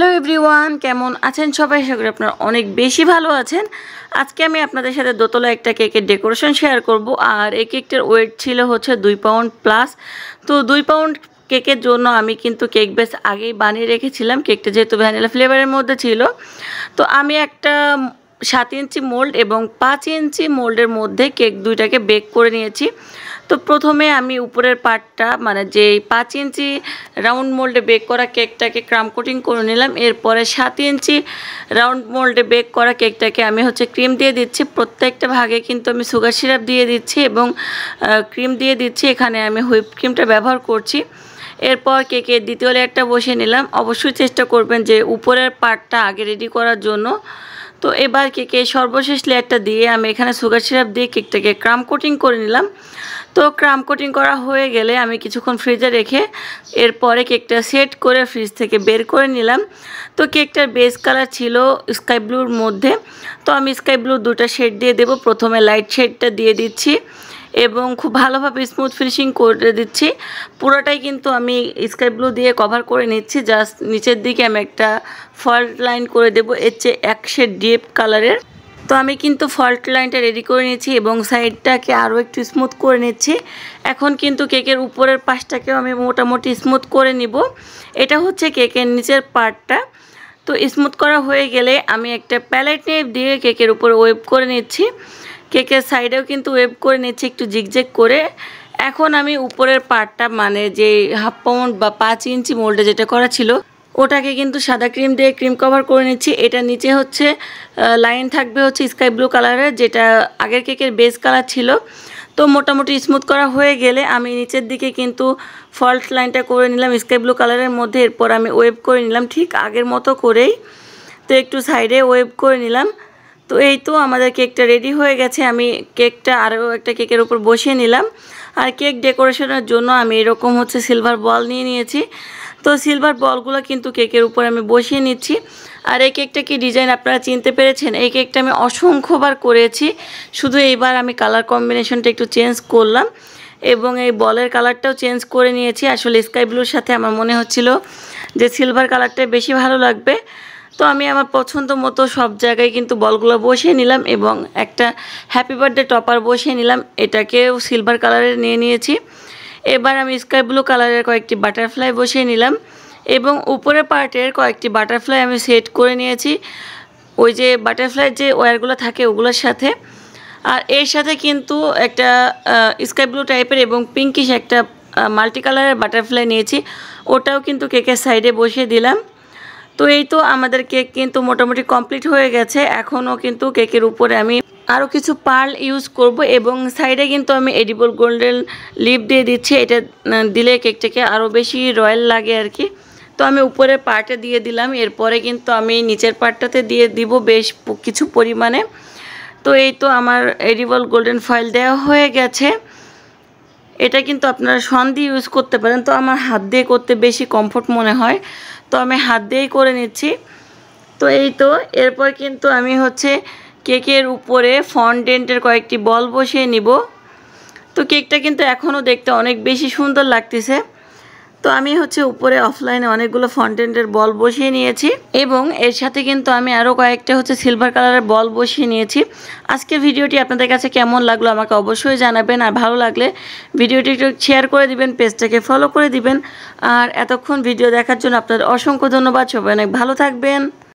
Hello everyone, কেমন আছেন সবাই? আশা করি আপনারা অনেক বেশি ভালো আছেন। আজকে আমি আপনাদের সাথে দোতলা একটা কেকের ডেকোরেশন শেয়ার করব। আর এই কেকটার ওয়েট ছিল হচ্ছে 2 পাউন্ড প্লাস। তো 2 পাউন্ড কেকের জন্য আমি কিন্তু কেক বেস আগেই বানিয়ে রেখেছিলাম। কেকটা যেহেতু ভ্যানিলা ফ্লেভারের মধ্যে ছিল, তো আমি একটা 7 ইঞ্চি মোল্ড এবং 5 ইঞ্চি মোল্ডের মধ্যে কেক দুইটাকে বেক করে নিয়েছি। তো প্রথমে আমি উপরের পার্টটা মানে যে 5 ইঞ্চি রাউন্ড মোল্ডে বেক করা কেকটাকে ক্রাম কোটিং করে নিলাম। এরপরে 7 ইঞ্চি রাউন্ড মোল্ডে বেক করা কেকটাকে আমি ক্রিম দিয়ে দিচ্ছি। প্রত্যেকটা ভাগে কিন্তু আমি সুগার সিরাপ দিয়ে দিচ্ছি এবং ক্রিম দিয়ে দিচ্ছি। এখানে আমি হুইপ ক্রিমটা ব্যবহার করছি। এরপর কেকের দ্বিতীয় লেয়ারটা বসিয়ে নিলাম। অবশ্যই চেষ্টা করবেন যে উপরের পার্টটা আগে রেডি করার জন্য। তো এবার কেকের সর্বশেষ লেয়ারটা দিয়ে আমি এখানে সুগার সিরাপ দিয়ে কেকটাকে ক্রাম কোটিং করে নিলাম। তো ক্রাম কোটিং করা হয়ে গেলে আমি কিছুক্ষণ ফ্রিজে রেখে এরপরে কেকটা সেট করে ফ্রিজ থেকে বের করে নিলাম। তো কেকটার বেস কালার ছিল স্কাই ব্লুর মধ্যে। তো আমি স্কাই ব্লু দুটো শেড দিয়ে দেব। প্রথমে লাইট শেডটা দিয়ে দিচ্ছি এবং খুব ভালোভাবে স্মুথ ফিনিশিং করে দিচ্ছি। পুরোটাই কিন্তু আমি স্কাই ব্লু দিয়ে কভার করে নিচ্ছি। জাস্ট নিচের দিকে আমি একটা ফল্ট লাইন করে দেবো এর চেয়ে এক শেড ডিপ কালারের। তো আমি কিন্তু ফল্ট লাইনটা রেডি করে নিচ্ছি এবং সাইডটাকে আরও একটু স্মুথ করে নিচ্ছি। এখন কিন্তু কেকের উপরের পাশটাকেও আমি মোটামুটি স্মুথ করে নিব। এটা হচ্ছে কেকের নিচের পার্টটা। তো স্মুথ করা হয়ে গেলে আমি একটা প্যালেট নেপ দিয়ে কেকের উপরে ওয়েব করে নিচ্ছি। কেকের সাইডেও কিন্তু ওয়েব করে নিচ্ছি একটু জিগজ্যাগ করে। এখন আমি উপরের পার্টটা মানে যে 1/2 পাউন্ড বা 5 ইঞ্চি মোল্ডে যেটা করা ছিল ওটাকে কিন্তু সাদা ক্রিম দিয়ে ক্রিম কভার করে নিচ্ছি। এটা নিচে লাইন থাকবে স্কাই ব্লু কালারের, যেটা আগের কেকের বেস কালার ছিল। তো মোটামুটি স্মুথ করা হয়ে গেলে আমি নিচের দিকে কিন্তু ফল্ট লাইনটা করে নিলাম স্কাই ব্লু কালারের মধ্যে। এরপর আমি ওয়েব করে নিলাম ঠিক আগের মতো করেই। তো একটু সাইডে ওয়েব করে নিলাম। তো এই তো আমাদের কেকটা রেডি হয়ে গেছে। আমি কেকটা আরও একটা কেকের উপর বসিয়ে নিলাম। আর কেক ডেকোরেশনের জন্য আমি এরকম সিলভার বল নিয়ে নিয়েছি। তো সিলভার বলগুলো কিন্তু কেকের উপর আমি বসিয়ে নিচ্ছি। আর এই কেকটা কি ডিজাইন আপনারা চিনতে পেরেছেন? এই কেকটা আমি অসংখ্যবার করেছি, শুধু এইবার আমি কালার কম্বিনেশনটা একটু চেঞ্জ করলাম এবং এই বলের কালারটাও চেঞ্জ করে নিয়েছি। আসলে স্কাই ব্লুর সাথে আমার মনে হচ্ছিল যে সিলভার কালারটাই বেশি ভালো লাগবে। তো আমি আমার পছন্দ মতো সব জায়গায় কিন্তু বলগুলো বসিয়ে নিলাম এবং একটা হ্যাপি বার্থডে টপার বসিয়ে নিলাম। এটাকেও সিলভার কালারের নিয়ে নিয়েছি। এবার আমি স্কাই ব্লু কালারের কয়েকটি বাটারফ্লাই বসিয়ে নিলাম এবং উপরের পার্টের কয়েকটি বাটারফ্লাই আমি সেট করে নিয়েছি ওই যে বাটারফ্লাইয়ের যে ওয়্যারগুলো থাকে ওগুলোর সাথে। আর এর সাথে কিন্তু একটা স্কাই ব্লু টাইপের এবং পিঙ্কিশ একটা মাল্টি কালারের বাটারফ্লাই নিয়েছি, ওটাও কিন্তু কেকের সাইডে বসিয়ে দিলাম। তো এই তো আমাদের কেক কিন্তু মোটামুটি কমপ্লিট হয়ে গেছে। এখনও কিন্তু কেকের উপরে আমি আরও কিছু পার্ল ইউজ করব এবং সাইডে কিন্তু আমি এডিবল গোল্ডেন লিপ দিয়ে দিচ্ছি। এটা দিলে কেকটাকে আরও বেশি রয়্যাল লাগে আর কি। তো আমি উপরের পার্টে দিয়ে দিলাম। এরপরে কিন্তু আমি নিচের পার্টটাতে দিয়ে দিব বেশ কিছু পরিমাণে। তো এই তো আমার এডিবল গোল্ডেন ফয়েল দেওয়া হয়ে গেছে। এটা কিন্তু আপনারা শন দিয়ে ইউজ করতে পারেন। তো আমার হাত দিয়ে করতে বেশি কমফোর্ট মনে হয়, তো আমি হাত দিয়েই করে নিচ্ছি। তো এই তো এরপর কিন্তু আমি কেকের উপরে ফন্ডেন্টের কয়েকটি বল বসিয়ে নিব। তো কেকটা কিন্তু এখনও দেখতে অনেক বেশি সুন্দর লাগতেছে। তো আমি উপরে অফলাইনে অনেকগুলো ফন্ডেন্টের বল বসিয়ে নিয়েছি এবং এর সাথে কিন্তু আমি আরও কয়েকটা সিলভার কালারের বল বসিয়ে নিয়েছি। আজকের ভিডিওটি আপনাদের কাছে কেমন লাগলো আমাকে অবশ্যই জানাবেন। আর ভালো লাগলে ভিডিওটি একটু শেয়ার করে দিবেন, পেজটাকে ফলো করে দিবেন। আর এতক্ষণ ভিডিও দেখার জন্য আপনাদের অসংখ্য ধন্যবাদ। সবাই অনেক ভালো থাকবেন।